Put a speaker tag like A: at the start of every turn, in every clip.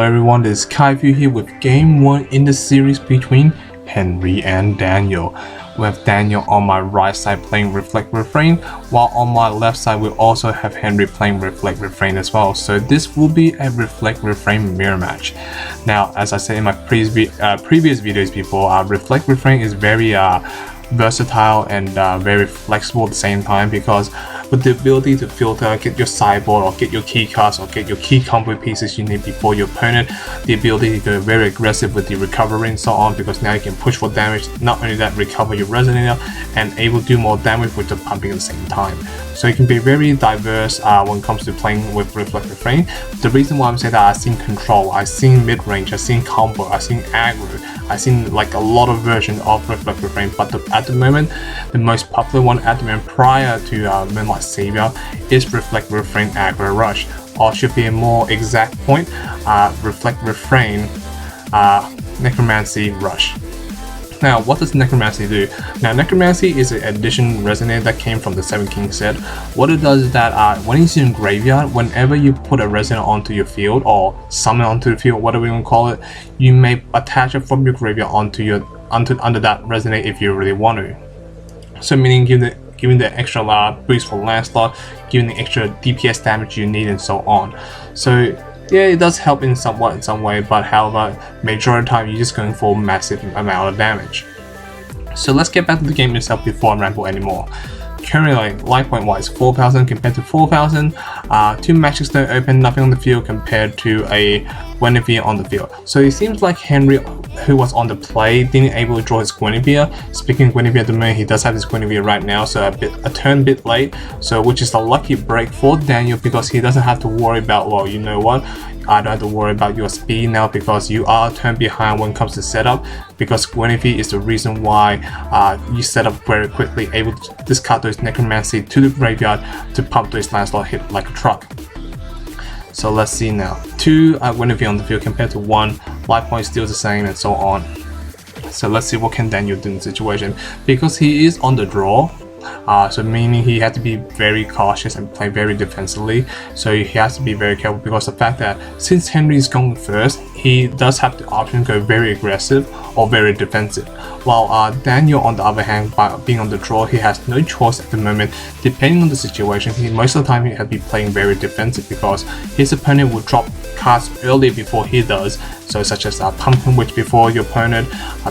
A: everyone, this is Kaifu here with game 1 in the series between Henry and Daniel. With Daniel on my right side playing Reflect Refrain, while on my left side we also have Henry playing Reflect Refrain as well. So this will be a Reflect Refrain mirror match. Now, as I said in my previous videos before, Reflect Refrain is very versatile and very flexible at the same time, because with the ability to filter, get your sideboard or get your key cards or get your key combo pieces you need before your opponent, the ability to go very aggressive with the recovery and so on, because now you can push for damage, not only that, recover your resonator and able to do more damage with the pumping at the same time. So it can be very diverse when it comes to playing with Reflect Refrain. The reason why I'm saying that, I've seen control, I've seen mid-range, I've seen combo, I've seen aggro, I've seen like a lot of versions of Reflect Refrain, but at the moment, the most popular one at the moment prior to Moonlight Savior is Reflect Refrain Aggro Rush, or should be a more exact point, Reflect Refrain Necromancy Rush. Now, what does Necromancy do? Now, Necromancy is an addition resonator that came from the Seven Kings set. What it does is that when it's in graveyard, whenever you put a resonator onto your field or summon onto the field, whatever you want to call it, you may attach it from your graveyard onto under that resonator if you really want to. So meaning giving the extra boost for land slot, giving the extra DPS damage you need and so on. So yeah, it does help in some way, but however, majority of the time you're just going for massive amount of damage. So let's get back to the game itself before I ramble anymore. Currently, life point wise, 4,000 compared to 4,000. Two magic stone open, nothing on the field compared to a Guinevere on the field. So it seems like Henry, who was on the play, didn't able to draw his Guinevere. Speaking of Guinevere at the moment, he does have his Guinevere right now, so a turn bit late. So which is a lucky break for Daniel, because he doesn't have to worry about, well, you know what, I don't have to worry about your speed now, because you are a turn behind when it comes to setup, because Guinevere is the reason why you set up very quickly, able to discard those Necromancy to the graveyard to pump those landslot hit like a truck. So let's see now. 2 Guinevere on the field compared to 1, life point still the same and so on. So let's see what can Daniel do in the situation, because he is on the draw. So meaning he had to be very cautious and play very defensively. So he has to be very careful, because the fact that since Henry is going first, he does have the option to go very aggressive or very defensive. While Daniel, on the other hand, by being on the draw, he has no choice at the moment. Depending on the situation, most of the time he has to be playing very defensive, because his opponent will drop cards earlier before he does. So such as Pumpkin Witch before your opponent,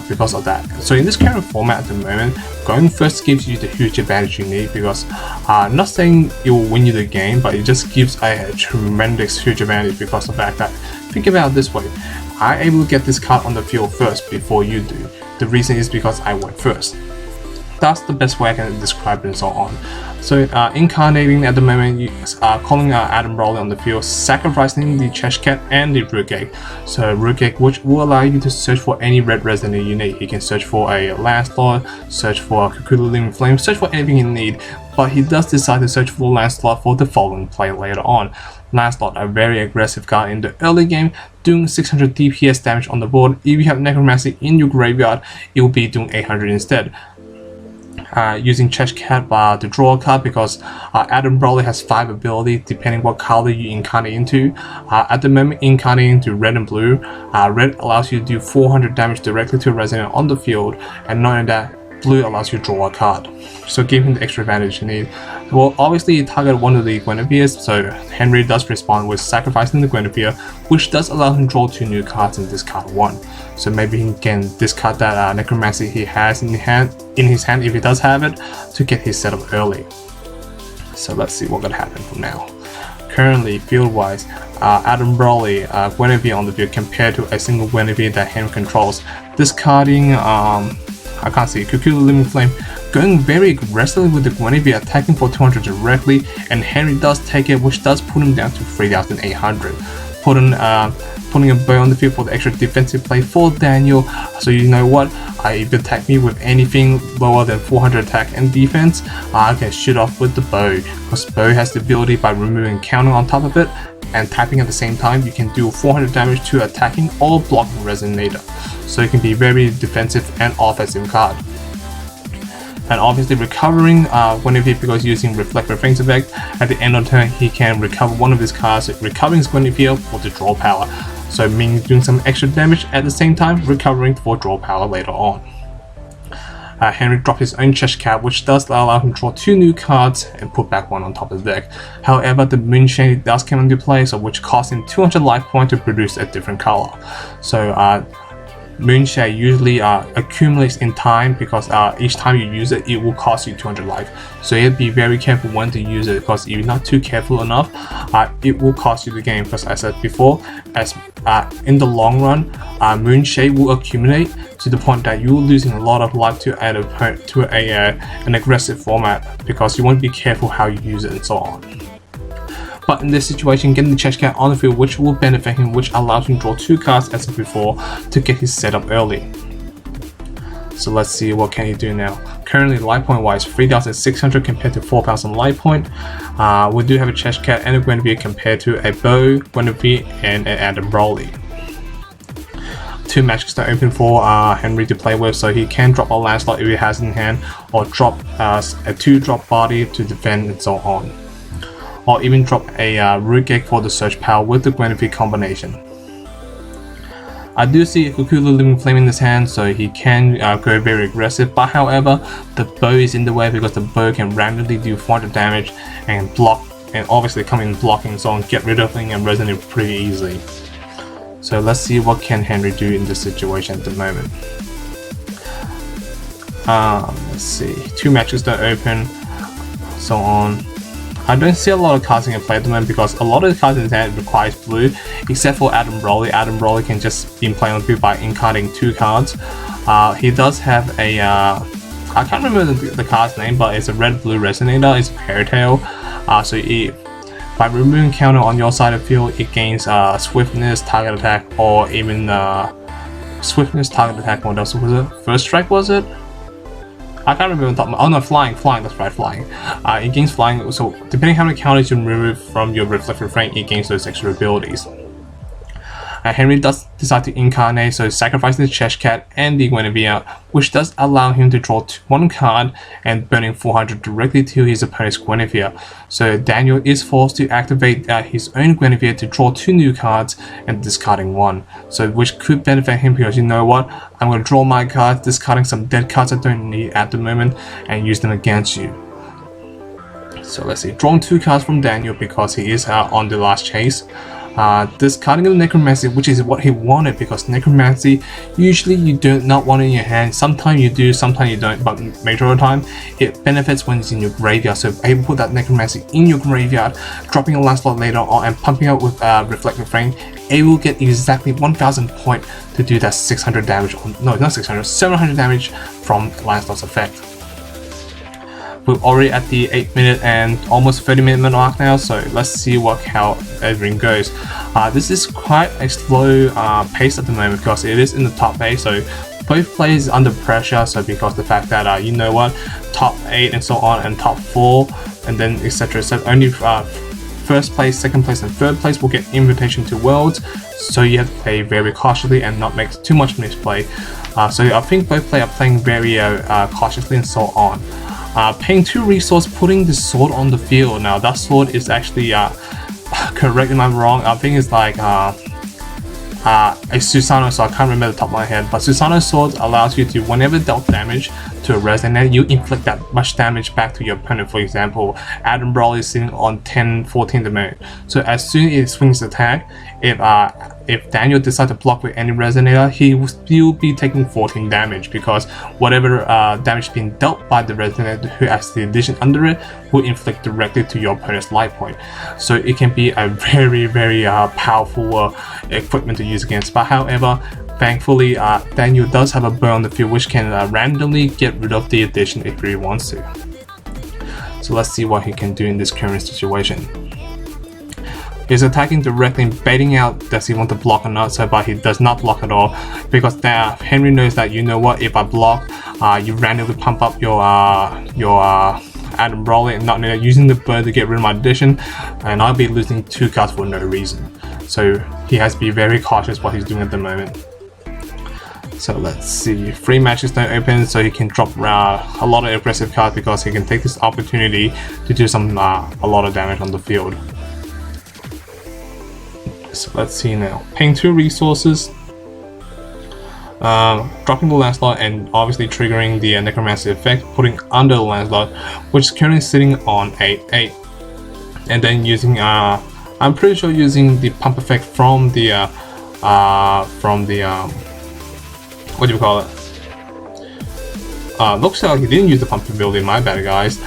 A: because of that. So in this current format at the moment, going first gives you the huge advantage you need, because not saying it will win you the game, but it just gives a tremendous huge advantage, because of the fact that, think about it this way, I'm able to get this card on the field first before you do. The reason is because I went first. That's the best way I can describe it and so on. So incarnating at the moment, calling Adam Rowley on the field, sacrificing the Cheshire and the Root Gate. So Root Gate, which will allow you to search for any red resonator you need. You can search for a Lancelot, search for a Cthulhu Living Flame, search for anything you need. But he does decide to search for Lancelot for the following play later on. Lancelot, a very aggressive card in the early game, doing 600 DPS damage on the board. If you have Necromancy in your graveyard, it will be doing 800 instead. Using Cheshire to draw a card, because Adam Brolly has 5 abilities depending what color you incarnate into. At the moment, incarnating into red and blue, red allows you to do 400 damage directly to a resident on the field, and not only that, blue allows you to draw a card. So give him the extra advantage you need. Well, obviously you target one of the Guineveres, so Henry does respond with sacrificing the Guinevere, which does allow him to draw 2 new cards and discard 1. So maybe he can discard that Necromancy he has in his hand if he does have it, to get his setup early. So let's see what's gonna happen from now. Currently, field-wise, Adam Brawley, Guinevere on the field compared to a single Guinevere that Henry controls. Discarding I can't see, Cthulhu Living Flame, going very aggressively with the Guinevere, attacking for 200 directly, and Henry does take it, which does put him down to 3,800. Putting a bow on the field for the extra defensive play for Daniel. So you know what, if you attack me with anything lower than 400 attack and defense, I can shoot off with the bow, because bow has the ability by removing counter on top of it and tapping at the same time, you can do 400 damage to attacking or blocking resonator. So it can be very defensive and offensive card. And obviously recovering Guinevere, because using Reflect Refrain's effect, at the end of turn he can recover one of his cards, recovering his Guinevere for the draw power. so means doing some extra damage at the same time recovering for draw power later on. Henry dropped his own chest card, which does allow him to draw 2 new cards and put back 1 on top of the deck. However, the Moonshade does come into play, so which costs him 200 life points to produce a different color. So Moonshade usually accumulates in time, because each time you use it, it will cost you 200 life. So you have to be very careful when to use it, because if you're not too careful enough, it will cost you the game. Because as I said before, as in the long run, Moonshade will accumulate to the point that you're losing a lot of life to an aggressive format, because you want to be careful how you use it and so on. But in this situation, getting the chest card on the field, which will benefit him, which allows him to draw 2 cards as before to get his setup early. So let's see what can he do now. Currently, life point wise, 3,600 compared to 4,000 life point. We do have a chest card and a Guinevere compared to a Bow, Guinevere, and an Adam Broly. 2 matches are open for Henry to play with, so he can drop a Lancelot if he has in hand, or drop a 2-drop body to defend and so on. Or even drop a Root Gate for the Surge Power with the Guinevere combination. I do see a Kukulu Living Flame in his hand, so he can go very aggressive, but however, the Bow is in the way, because the Bow can randomly do 400 damage and block, and obviously come in blocking, so get rid of things and resonate pretty easily. So let's see what can Henry do in this situation at the moment. Let's see, 2 matches don't open, so on. I don't see a lot of cards in play at the moment, because a lot of the cards in his hand requires blue, except for Adam Broly. Adam Broly can just be played on blue by incarnating 2 cards. He does have a, I can't remember the card's name, but it's a red-blue resonator, it's a Fairy Tail. So by removing counter on your side of the field, it gains swiftness, target attack, or even swiftness, target attack. What else was it? First strike, was it? I can't remember on top of my, oh no, flying, that's right, flying. It gains flying, so depending how many counters you remove from your reflect refrain, it gains those extra abilities. Henry does decide to incarnate, so sacrificing the chest card and the Guinevere, which does allow him to draw 1 card and burning 400 directly to his opponent's Guinevere. So Daniel is forced to activate his own Guinevere to draw 2 new cards and discarding 1. So which could benefit him, because you know what, I'm going to draw my cards, discarding some dead cards I don't need at the moment, and use them against you. So let's see, drawing 2 cards from Daniel because he is on the last chase. Discarding the Necromancy, which is what he wanted, because Necromancy usually you do not want it in your hand. Sometimes you do, sometimes you don't, but major of the time it benefits when it's in your graveyard. So able to put that Necromancy in your graveyard, dropping a Lancelot later on and pumping out with Reflective Frame, it will get exactly 1000 points to do that 600 damage on, no, not 600, 700 damage from Lancelot's effect. We're already at the 8-minute and almost 30-minute mark now, so let's see how everything goes. This is quite a slow pace at the moment, because it is in the top 8, so both players under pressure. So because the fact that you know what, top 8 and so on, and top 4, and then etc. Only first place, second place, and third place will get invitation to Worlds, so you have to play very cautiously and not make too much misplay. So I think both players are playing very cautiously and so on. Paying 2 resource, putting the sword on the field. Now that sword is actually, correct me if I'm wrong, I think it's like a Susano, so I can't remember the top of my head, but Susano's sword allows you to, whenever dealt damage to a resident, you inflict that much damage back to your opponent. For example, Adam Broly is sitting on 10-14 damage, so as soon as it swings attack, if Daniel decides to block with any resonator, he will still be taking 14 damage, because whatever damage being dealt by the resonator who has the addition under it will inflict directly to your opponent's life point. So it can be a very powerful equipment to use against. But however, thankfully Daniel does have a Bow on the field, which can randomly get rid of the addition if he wants to. So let's see what he can do in this current situation. He's attacking directly, baiting out does he want to block or not, so but he does not block at all, because Henry knows that, you know what, if I block, you randomly pump up your Adam Broly and not using the Bow to get rid of my addition, and I'll be losing 2 cards for no reason. So he has to be very cautious what he's doing at the moment. So let's see, 3 matches don't open, so he can drop a lot of aggressive cards, because he can take this opportunity to do a lot of damage on the field. So let's see now. Paying 2 resources, dropping the Lancelot and obviously triggering the Necromancy effect, putting under the Lancelot, which is currently sitting on 8/8, and then using I'm pretty sure using the pump effect from the what do you call it? Looks like he didn't use the pump ability. My bad, guys.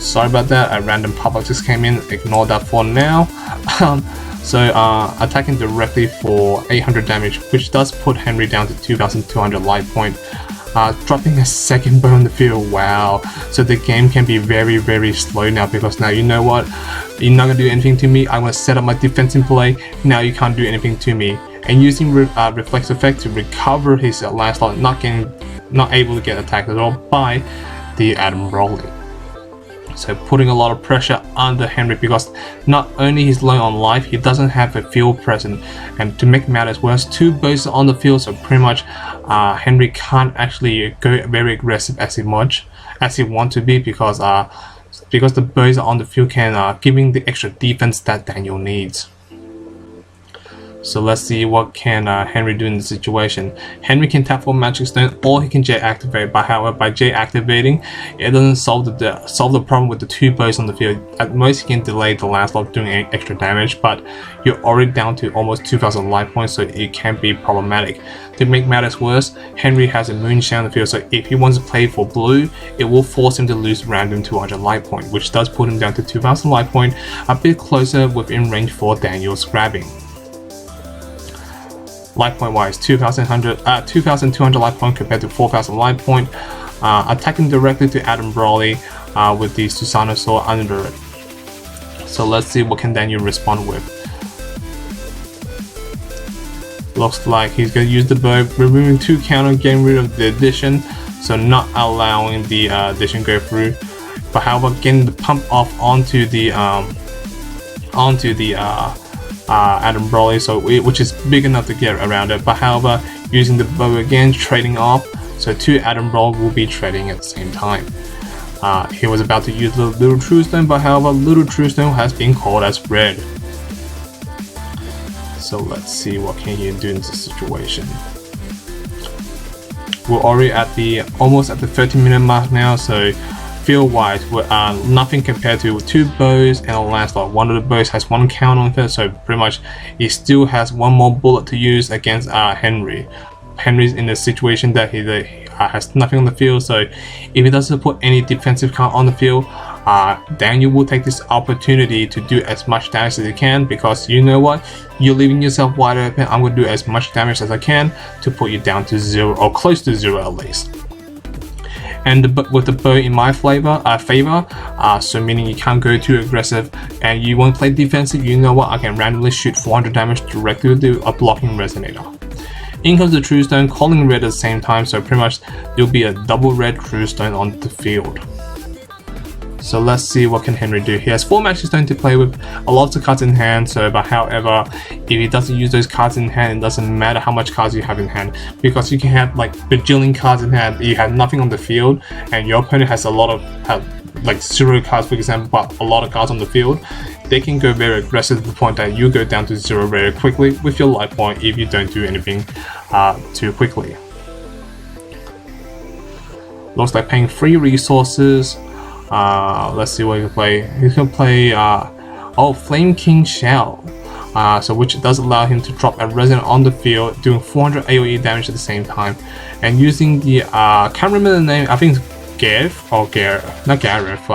A: Sorry about that. A random pop-up just came in. Ignore that for now. So attacking directly for 800 damage, which does put Henry down to 2,200 life point. Dropping a second bow on the field. Wow. So the game can be very, very slow now, because now you know what? You're not gonna do anything to me. I'm gonna set up my defense in play. Now you can't do anything to me. And using reflex effect to recover his Lancelot, not able to get attacked at all by the Adam Brolly. So putting a lot of pressure under Henry, because not only he's low on life, he doesn't have a field presence, and to make matters worse, 2 bows on the field, so pretty much Henry can't actually go very aggressive as he want to be, because the bows on the field can giving the extra defense that Daniel needs. So let's see what can Henry do in this situation. Henry can tap for Magic Stone, or he can J activate. But however, by J activating, it doesn't solve the problem with the 2 bows on the field. At most, he can delay the Lancelot doing any extra damage, but you're already down to almost 2,000 life points, so it can be problematic. To make matters worse, Henry has a Moonshine on the field, so if he wants to play for blue, it will force him to lose random 200 life point, which does put him down to 2,000 life point, a bit closer within range for Daniel's grabbing. Life point wise, 2,200 life point compared to 4,000 life point. Attacking directly to Adam Brolly with the Susano Sword under it. So let's see what can Daniel respond with. Looks like he's going to use the bow, removing 2 counter, getting rid of the addition, so not allowing the addition go through. But however, getting the pump off onto the Adam Brolly, so which is big enough to get around it. But however, using the bow again, trading off, so 2 Adam Brolly will be trading at the same time. He was about to use the Little True Stone, but however, Little True Stone has been called as red. So let's see what can he do in this situation. We're already at almost at the 30-minute mark now, so field wise, nothing compared to 2 bows and a Lancelot. One of the bows has 1 count on it, so pretty much he still has 1 more bullet to use against Henry. Henry's in a situation that he has nothing on the field, so if he doesn't put any defensive count on the field, Daniel will take this opportunity to do as much damage as he can, because you know what? You're leaving yourself wide open. I'm going to do as much damage as I can to put you down to 0, or close to 0 at least. And with the bow in my favor, so meaning you can't go too aggressive and you won't play defensive, you know what, I can randomly shoot 400 damage directly with a blocking resonator. In comes the True Stone, calling red at the same time, so pretty much there'll be a double red True Stone on the field. So let's see what can Henry do. He has 4 Magic Stone to play with, a lot of cards in hand, so but however, if he doesn't use those cards in hand, it doesn't matter how much cards you have in hand, because you can have like bajillion cards in hand, you have nothing on the field, and your opponent has a lot of like 0 cards for example, but a lot of cards on the field. They can go very aggressive to the point that you go down to 0 very quickly with your life point if you don't do anything too quickly. Looks like paying 3 resources. Let's see what he can play. He can play Flame King Shell, so which does allow him to drop a resonant on the field, doing 400 AoE damage at the same time, and using the can't remember the name. I think it's Gareth or not Gareth.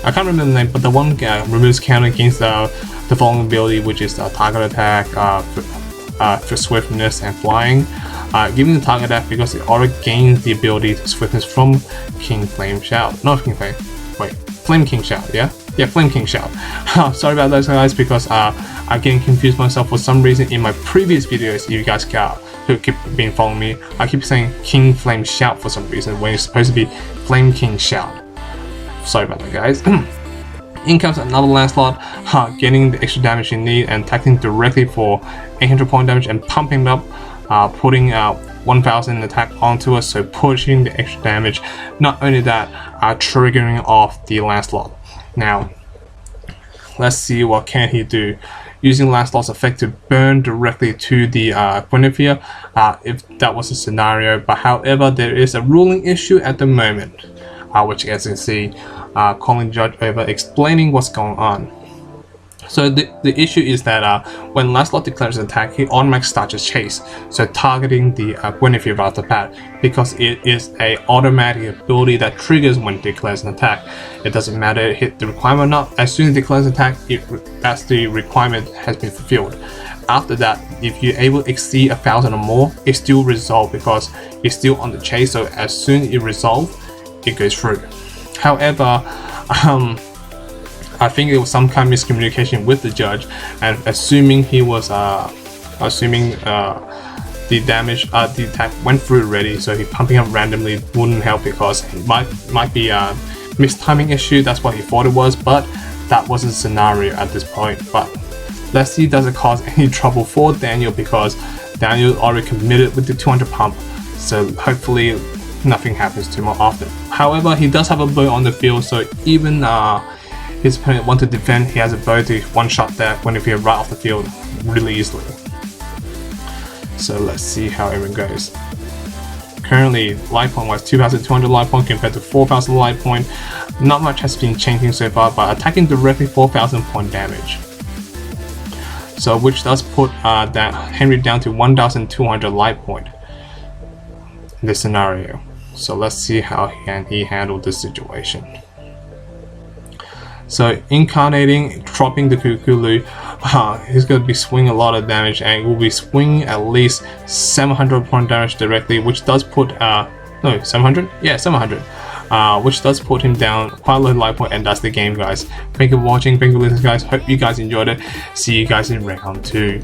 A: I can't remember the name, but the one removes counter against the following ability, which is target attack, for swiftness and flying. Giving the target that because it already gains the ability to swiftness from King Flame Shout. Not King Flame, wait, Flame King Shout, yeah, Flame King Shout. Sorry about those guys, because I'm getting confused myself for some reason in my previous videos. If you guys who keep been following me, I keep saying King Flame Shout for some reason when it's supposed to be Flame King Shout. Sorry about that, guys. In comes another Lancelot, getting the extra damage you need and attacking directly for 800 point damage and pumping it up, putting 1000 attack onto us, so pushing the extra damage. Not only that, triggering off the Lancelot. Now, let's see what can he do. using Lancelot's effect to burn directly to the Guinevere, if that was a scenario. But however, there is a ruling issue at the moment, which as you can see, calling the judge over, explaining what's going on. So the issue is that when Lancelot declares an attack, he automatically starts a chase, so targeting the Guinevere right off the bat, because it is a automatic ability that triggers when it declares an attack. It doesn't matter if it hit the requirement or not. As soon as it declares an attack, that's the requirement has been fulfilled. After that, if you're able to exceed 1,000 or more, it's still resolved because it's still on the chase. So as soon as it resolves, it goes through. However, I think there was some kind of miscommunication with the judge, and assuming he was the damage, the attack went through already, so he pumping up randomly wouldn't help because it might be a mistiming issue. That's what he thought it was, but that wasn't the scenario at this point. But let's see, does it cause any trouble for Daniel, because Daniel already committed with the 200 pump, so hopefully nothing happens to him often. However, he does have a bow on the field, so even his opponent want to defend, he has a bow to one-shot that Guinevere right off the field really easily. So let's see how it goes. Currently, life point was 2,200 life point compared to 4,000 life point. Not much has been changing so far, but attacking directly 4,000 point damage. So which does put that Henry down to 1,200 life point in this scenario. So let's see how he handled this situation. So incarnating, dropping the Kukulu, he's going to be swinging a lot of damage, and will be swinging at least 700 point damage directly, which does put 700? Yeah, 700. Which does put him down quite a low life point, and that's the game, guys. Thank you for watching, thank you for listening, guys. Hope you guys enjoyed it. See you guys in round 2.